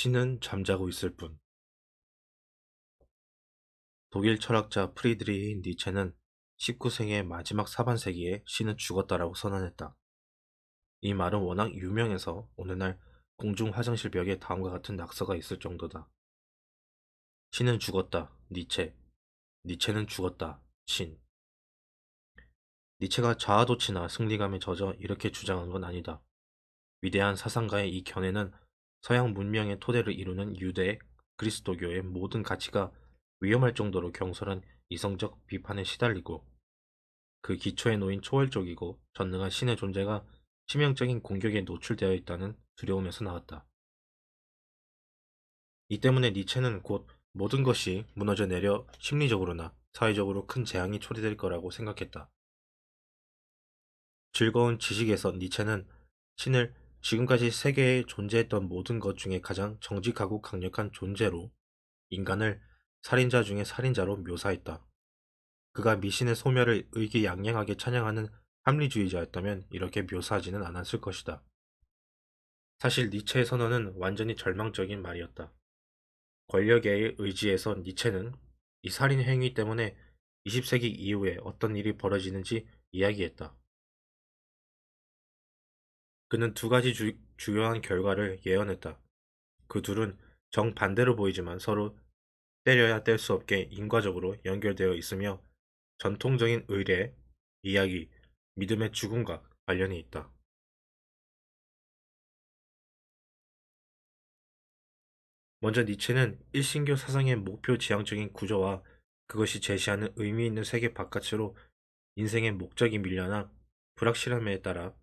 신은 잠자고 있을 뿐. 독일 철학자 프리드리히 니체는 19세기의 마지막 사반세기에 신은 죽었다라고 선언했다. 이 말은 워낙 유명해서 어느 날 공중 화장실 벽에 다음과 같은 낙서가 있을 정도다. 신은 죽었다. 니체. 니체는 죽었다. 신. 니체가 자아도취나 승리감에 젖어 이렇게 주장한 건 아니다. 위대한 사상가의 이 견해는 서양 문명의 토대를 이루는 유대, 그리스도교의 모든 가치가 위험할 정도로 경솔한 이성적 비판에 시달리고 그 기초에 놓인 초월적이고 전능한 신의 존재가 치명적인 공격에 노출되어 있다는 두려움에서 나왔다. 이 때문에 니체는 곧 모든 것이 무너져 내려 심리적으로나 사회적으로 큰 재앙이 초래될 거라고 생각했다. 즐거운 지식에서 니체는 신을 지금까지 세계에 존재했던 모든 것 중에 가장 정직하고 강력한 존재로, 인간을 살인자 중에 살인자로 묘사했다. 그가 미신의 소멸을 의기양양하게 찬양하는 합리주의자였다면 이렇게 묘사하지는 않았을 것이다. 사실 니체의 선언은 완전히 절망적인 말이었다. 권력의 의지에서 니체는 이 살인 행위 때문에 20세기 이후에 어떤 일이 벌어지는지 이야기했다. 그는 두 가지 주요한 결과를 예언했다. 그 둘은 정반대로 보이지만 서로 때려야 뗄 수 없게 인과적으로 연결되어 있으며 전통적인 의례, 이야기, 믿음의 죽음과 관련이 있다. 먼저 니체는 일신교 사상의 목표 지향적인 구조와 그것이 제시하는 의미 있는 세계 바깥으로 인생의 목적이 밀려나 불확실함에 따라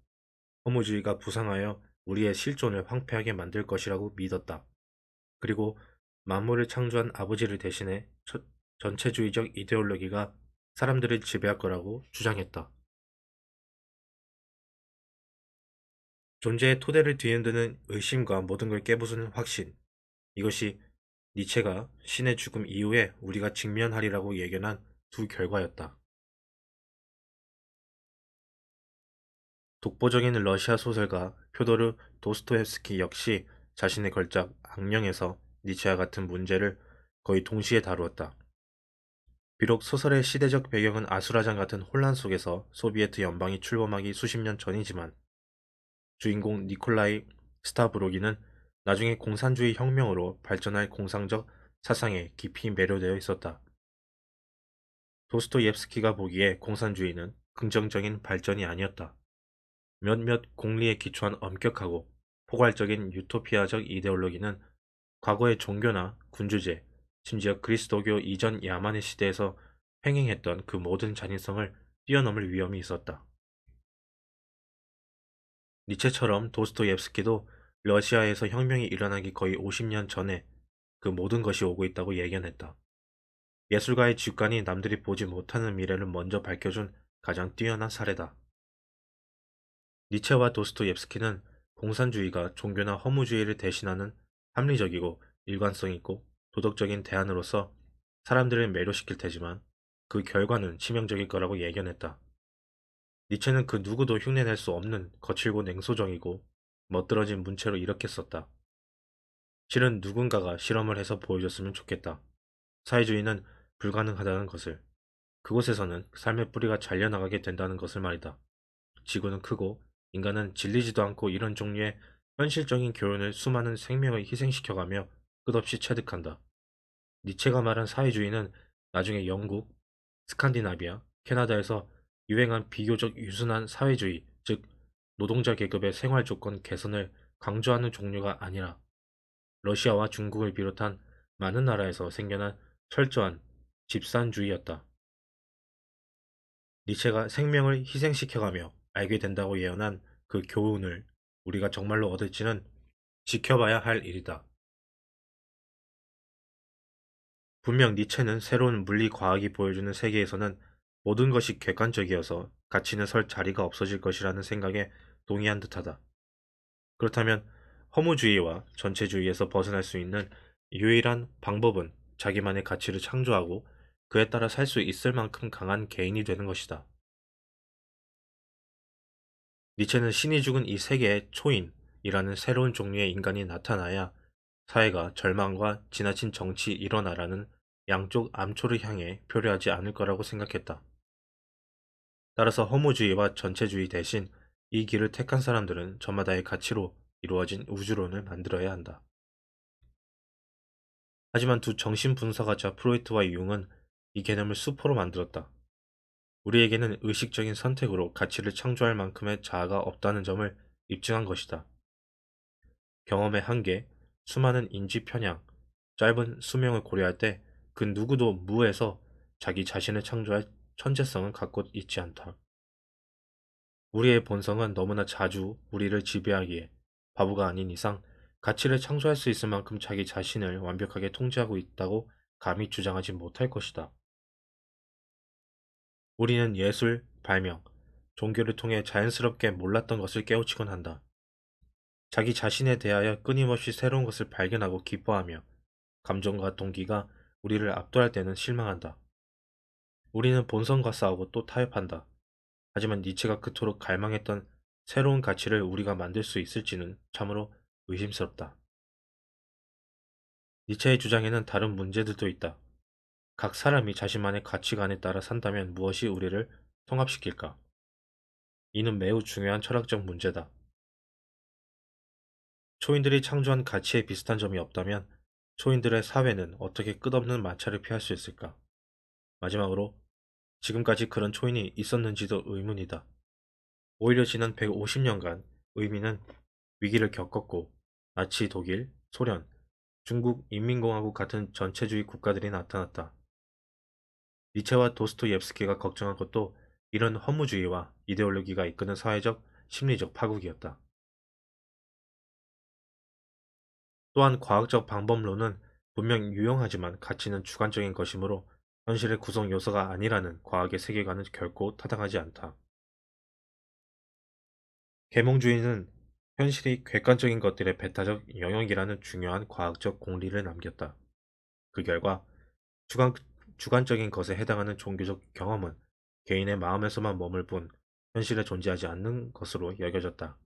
허무주의가 부상하여 우리의 실존을 황폐하게 만들 것이라고 믿었다. 그리고 만물을 창조한 아버지를 대신해 전체주의적 이데올로기가 사람들을 지배할 거라고 주장했다. 존재의 토대를 뒤흔드는 의심과 모든 걸 깨부수는 확신. 이것이 니체가 신의 죽음 이후에 우리가 직면하리라고 예견한 두 결과였다. 독보적인 러시아 소설가 표도르 도스토옙스키 역시 자신의 걸작 악령에서 니체와 같은 문제를 거의 동시에 다루었다. 비록 소설의 시대적 배경은 아수라장 같은 혼란 속에서 소비에트 연방이 출범하기 수십 년 전이지만 주인공 니콜라이 스타브로기는 나중에 공산주의 혁명으로 발전할 공상적 사상에 깊이 매료되어 있었다. 도스토옙스키가 보기에 공산주의는 긍정적인 발전이 아니었다. 몇몇 공리에 기초한 엄격하고 포괄적인 유토피아적 이데올로기는 과거의 종교나 군주제, 심지어 그리스도교 이전 야만의 시대에서 횡행했던 그 모든 잔인성을 뛰어넘을 위험이 있었다. 니체처럼 도스토옙스키도 러시아에서 혁명이 일어나기 거의 50년 전에 그 모든 것이 오고 있다고 예견했다. 예술가의 직관이 남들이 보지 못하는 미래를 먼저 밝혀준 가장 뛰어난 사례다. 니체와 도스토옙스키는 공산주의가 종교나 허무주의를 대신하는 합리적이고 일관성 있고 도덕적인 대안으로서 사람들을 매료시킬 테지만 그 결과는 치명적일 거라고 예견했다. 니체는 그 누구도 흉내낼 수 없는 거칠고 냉소적이고 멋들어진 문체로 이렇게 썼다. 실은 누군가가 실험을 해서 보여줬으면 좋겠다. 사회주의는 불가능하다는 것을. 그곳에서는 삶의 뿌리가 잘려나가게 된다는 것을 말이다. 지구는 크고 인간은 질리지도 않고 이런 종류의 현실적인 교훈을 수많은 생명을 희생시켜가며 끝없이 체득한다. 니체가 말한 사회주의는 나중에 영국, 스칸디나비아, 캐나다에서 유행한 비교적 유순한 사회주의, 즉 노동자 계급의 생활 조건 개선을 강조하는 종류가 아니라 러시아와 중국을 비롯한 많은 나라에서 생겨난 철저한 집산주의였다. 니체가 생명을 희생시켜가며 알게 된다고 예언한 그 교훈을 우리가 정말로 얻을지는 지켜봐야 할 일이다. 분명 니체는 새로운 물리과학이 보여주는 세계에서는 모든 것이 객관적이어서 가치는 설 자리가 없어질 것이라는 생각에 동의한 듯하다. 그렇다면 허무주의와 전체주의에서 벗어날 수 있는 유일한 방법은 자기만의 가치를 창조하고 그에 따라 살 수 있을 만큼 강한 개인이 되는 것이다. 니체는 신이 죽은 이 세계의 초인이라는 새로운 종류의 인간이 나타나야 사회가 절망과 지나친 정치 일원화라는 양쪽 암초를 향해 표류하지 않을 거라고 생각했다. 따라서 허무주의와 전체주의 대신 이 길을 택한 사람들은 저마다의 가치로 이루어진 우주론을 만들어야 한다. 하지만 두 정신분석학자 프로이트와 융은 이 개념을 수포로 만들었다. 우리에게는 의식적인 선택으로 가치를 창조할 만큼의 자아가 없다는 점을 입증한 것이다. 경험의 한계, 수많은 인지 편향, 짧은 수명을 고려할 때 그 누구도 무에서 자기 자신을 창조할 천재성은 갖고 있지 않다. 우리의 본성은 너무나 자주 우리를 지배하기에 바보가 아닌 이상 가치를 창조할 수 있을 만큼 자기 자신을 완벽하게 통제하고 있다고 감히 주장하지 못할 것이다. 우리는 예술, 발명, 종교를 통해 자연스럽게 몰랐던 것을 깨우치곤 한다. 자기 자신에 대하여 끊임없이 새로운 것을 발견하고 기뻐하며 감정과 동기가 우리를 압도할 때는 실망한다. 우리는 본성과 싸우고 또 타협한다. 하지만 니체가 그토록 갈망했던 새로운 가치를 우리가 만들 수 있을지는 참으로 의심스럽다. 니체의 주장에는 다른 문제들도 있다. 각 사람이 자신만의 가치관에 따라 산다면 무엇이 우리를 통합시킬까? 이는 매우 중요한 철학적 문제다. 초인들이 창조한 가치에 비슷한 점이 없다면 초인들의 사회는 어떻게 끝없는 마찰을 피할 수 있을까? 마지막으로 지금까지 그런 초인이 있었는지도 의문이다. 오히려 지난 150년간 의미는 위기를 겪었고 나치 독일, 소련, 중국 인민공화국 같은 전체주의 국가들이 나타났다. 니체와 도스토옙스키가 걱정한 것도 이런 허무주의와 이데올로기가 이끄는 사회적, 심리적 파국이었다. 또한 과학적 방법론은 분명 유용하지만 가치는 주관적인 것이므로 현실의 구성 요소가 아니라는 과학의 세계관은 결코 타당하지 않다. 계몽주의는 현실이 객관적인 것들의 배타적 영역이라는 중요한 과학적 공리를 남겼다. 그 결과 주관, 주관적인 것에 해당하는 종교적 경험은 개인의 마음에서만 머물 뿐 현실에 존재하지 않는 것으로 여겨졌다.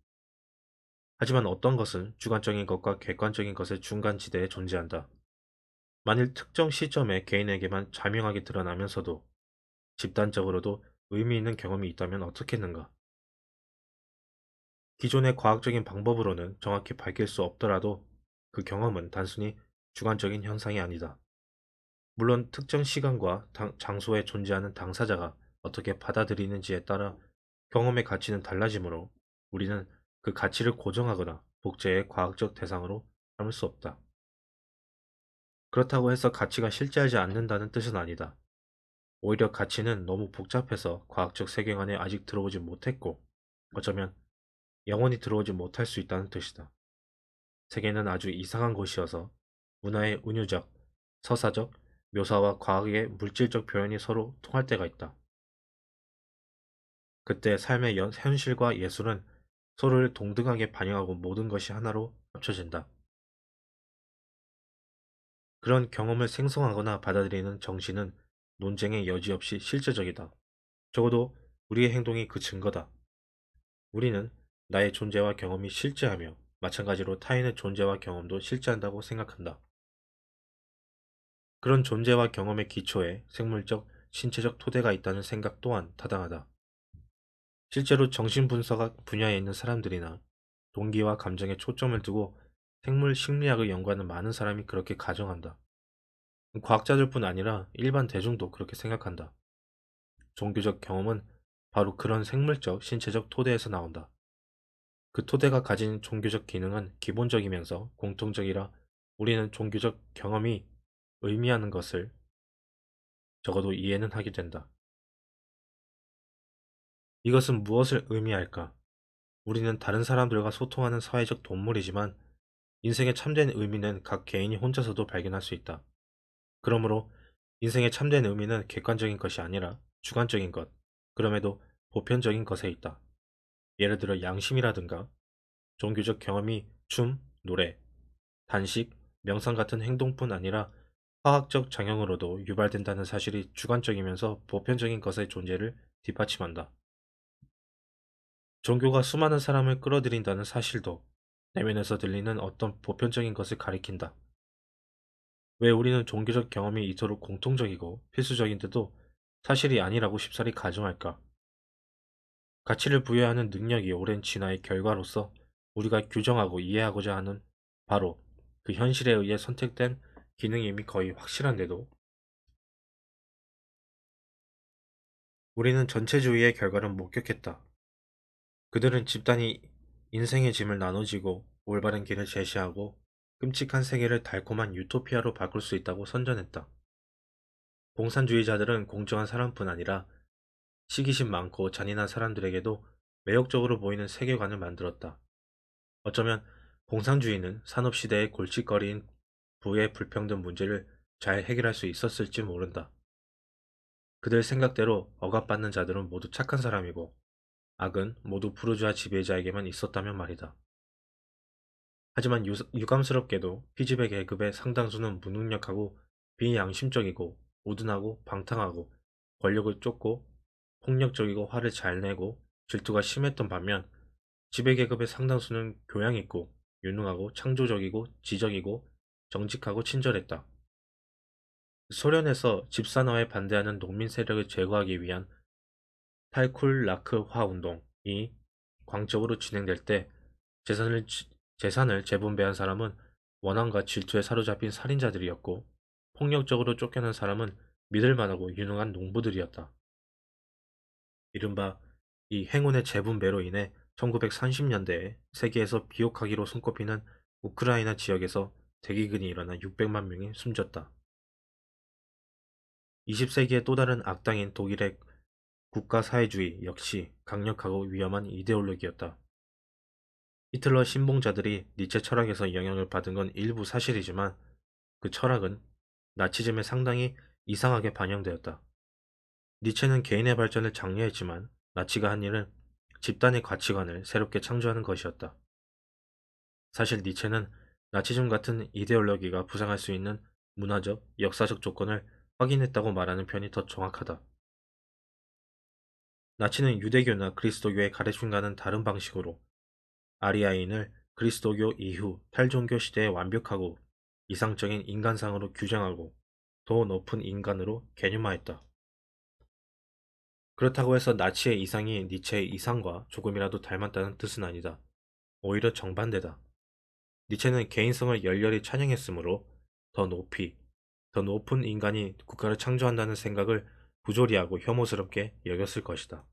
하지만 어떤 것은 주관적인 것과 객관적인 것의 중간 지대에 존재한다. 만일 특정 시점에 개인에게만 자명하게 드러나면서도 집단적으로도 의미 있는 경험이 있다면 어떻겠는가? 기존의 과학적인 방법으로는 정확히 밝힐 수 없더라도 그 경험은 단순히 주관적인 현상이 아니다. 물론 특정 시간과 장소에 존재하는 당사자가 어떻게 받아들이는지에 따라 경험의 가치는 달라지므로 우리는 그 가치를 고정하거나 복제의 과학적 대상으로 삼을 수 없다. 그렇다고 해서 가치가 실제하지 않는다는 뜻은 아니다. 오히려 가치는 너무 복잡해서 과학적 세계관에 아직 들어오지 못했고 어쩌면 영원히 들어오지 못할 수 있다는 뜻이다. 세계는 아주 이상한 곳이어서 문화의 은유적, 서사적, 묘사와 과학의 물질적 표현이 서로 통할 때가 있다. 그때 삶의 현실과 예술은 서로를 동등하게 반영하고 모든 것이 하나로 합쳐진다. 그런 경험을 생성하거나 받아들이는 정신은 논쟁의 여지 없이 실제적이다. 적어도 우리의 행동이 그 증거다. 우리는 나의 존재와 경험이 실제하며 마찬가지로 타인의 존재와 경험도 실제한다고 생각한다. 그런 존재와 경험의 기초에 생물적, 신체적 토대가 있다는 생각 또한 타당하다. 실제로 정신분석학 분야에 있는 사람들이나 동기와 감정에 초점을 두고 생물 심리학을 연구하는 많은 사람이 그렇게 가정한다. 과학자들뿐 아니라 일반 대중도 그렇게 생각한다. 종교적 경험은 바로 그런 생물적, 신체적 토대에서 나온다. 그 토대가 가진 종교적 기능은 기본적이면서 공통적이라 우리는 종교적 경험이 의미하는 것을 적어도 이해는 하게 된다. 이것은 무엇을 의미할까? 우리는 다른 사람들과 소통하는 사회적 동물이지만 인생의 참된 의미는 각 개인이 혼자서도 발견할 수 있다. 그러므로 인생의 참된 의미는 객관적인 것이 아니라 주관적인 것, 그럼에도 보편적인 것에 있다. 예를 들어 양심이라든가 종교적 경험이 춤, 노래, 단식, 명상 같은 행동뿐 아니라 화학적 작용으로도 유발된다는 사실이 주관적이면서 보편적인 것의 존재를 뒷받침한다. 종교가 수많은 사람을 끌어들인다는 사실도 내면에서 들리는 어떤 보편적인 것을 가리킨다. 왜 우리는 종교적 경험이 이토록 공통적이고 필수적인데도 사실이 아니라고 쉽사리 가정할까? 가치를 부여하는 능력이 오랜 진화의 결과로서 우리가 규정하고 이해하고자 하는 바로 그 현실에 의해 선택된 기능이 이미 거의 확실한데도 우리는 전체주의의 결과를 목격했다. 그들은 집단이 인생의 짐을 나눠지고 올바른 길을 제시하고 끔찍한 세계를 달콤한 유토피아로 바꿀 수 있다고 선전했다. 공산주의자들은 공정한 사람뿐 아니라 시기심 많고 잔인한 사람들에게도 매력적으로 보이는 세계관을 만들었다. 어쩌면 공산주의는 산업시대의 골칫거리인 부의 불평등 문제를 잘 해결할 수 있었을지 모른다. 그들 생각대로 억압받는 자들은 모두 착한 사람이고 악은 모두 부르주아 지배자에게만 있었다면 말이다. 하지만 유감스럽게도 피지배 계급의 상당수는 무능력하고 비양심적이고 우둔하고 방탕하고 권력을 쫓고 폭력적이고 화를 잘 내고 질투가 심했던 반면 지배계급의 상당수는 교양 있고 유능하고 창조적이고 지적이고 정직하고 친절했다. 소련에서 집산화에 반대하는 농민 세력을 제거하기 위한 탈쿨라크화 운동이 광적으로 진행될 때 재산을, 재산을 재분배한 사람은 원한과 질투에 사로잡힌 살인자들이었고 폭력적으로 쫓겨난 사람은 믿을만하고 유능한 농부들이었다. 이른바 이 행운의 재분배로 인해 1930년대에 세계에서 비옥하기로 손꼽히는 우크라이나 지역에서 대기근이 일어나 600만 명이 숨졌다. 20세기의 또 다른 악당인 독일의 국가사회주의 역시 강력하고 위험한 이데올로기였다. 히틀러 신봉자들이 니체 철학에서 영향을 받은 건 일부 사실이지만 그 철학은 나치즘에 상당히 이상하게 반영되었다. 니체는 개인의 발전을 장려했지만 나치가 한 일은 집단의 가치관을 새롭게 창조하는 것이었다. 사실 니체는 나치즘 같은 이데올로기가 부상할 수 있는 문화적, 역사적 조건을 확인했다고 말하는 편이 더 정확하다. 나치는 유대교나 그리스도교의 가르침과는 다른 방식으로 아리아인을 그리스도교 이후 탈종교 시대의 완벽하고 이상적인 인간상으로 규정하고 더 높은 인간으로 개념화했다. 그렇다고 해서 나치의 이상이 니체의 이상과 조금이라도 닮았다는 뜻은 아니다. 오히려 정반대다. 니체는 개인성을 열렬히 찬양했으므로 더 높이, 더 높은 인간이 국가를 창조한다는 생각을 부조리하고 혐오스럽게 여겼을 것이다.